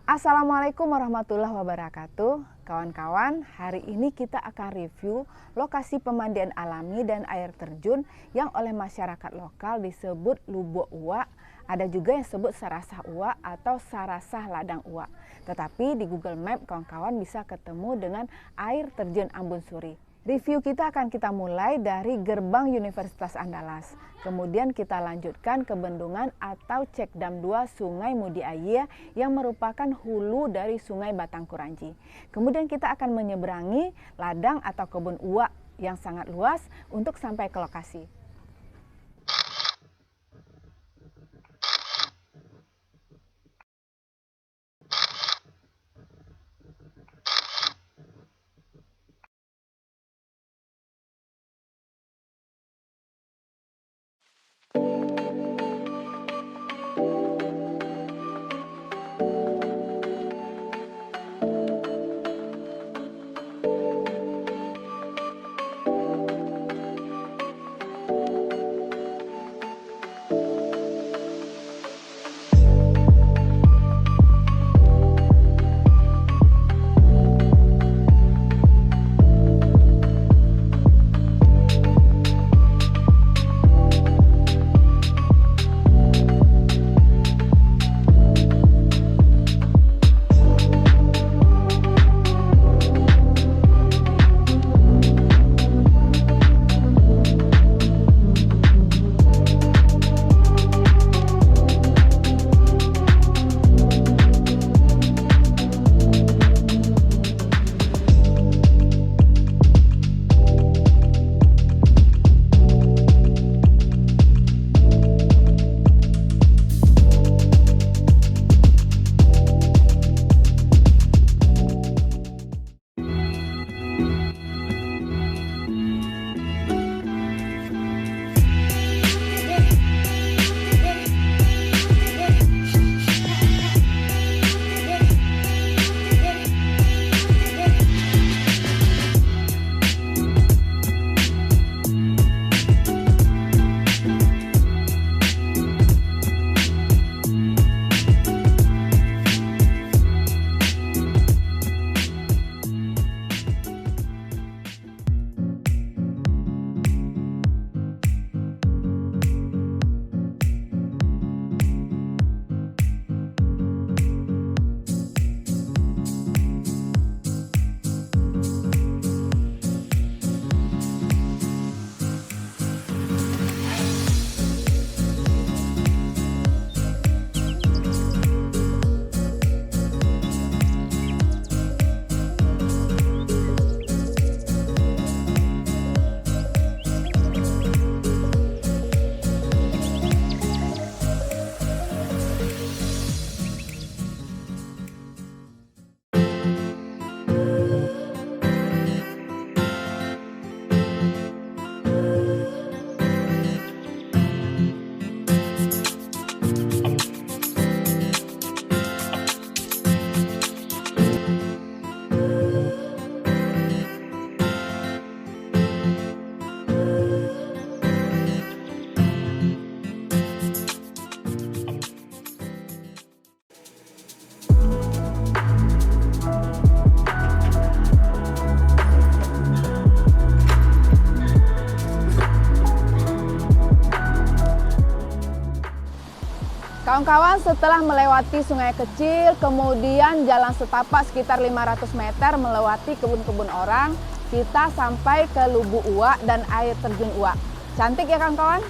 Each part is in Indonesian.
Assalamualaikum warahmatullahi wabarakatuh. Kawan-kawan, hari ini kita akan review lokasi pemandian alami dan air terjun yang oleh masyarakat lokal disebut Lubuk Uwak. Ada juga yang disebut Sarasah Uwak atau Sarasah Ladang Uwak. Tetapi di Google Map kawan-kawan bisa ketemu dengan air terjun Ambon Suri. Review kita akan kita mulai dari gerbang Universitas Andalas. Kemudian kita lanjutkan ke bendungan atau cek dam 2 Sungai Mudi Ayia yang merupakan hulu dari Sungai Batang Kuranji. Kemudian kita akan menyeberangi ladang atau kebun uwak yang sangat luas untuk sampai ke lokasi. Kawan-kawan, setelah melewati sungai kecil, kemudian jalan setapak sekitar 500 meter melewati kebun-kebun orang, kita sampai ke Lubuk Uwak dan air terjun Uwak. Cantik ya kawan-kawan?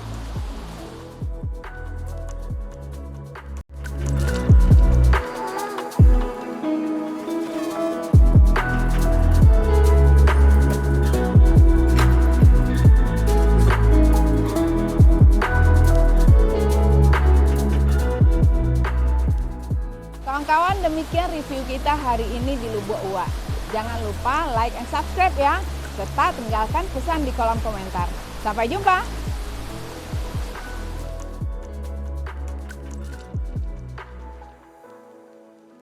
Kawan-kawan, demikian review kita hari ini di Lubuk Uwak. Jangan lupa like and subscribe ya, serta tinggalkan pesan di kolom komentar. Sampai jumpa!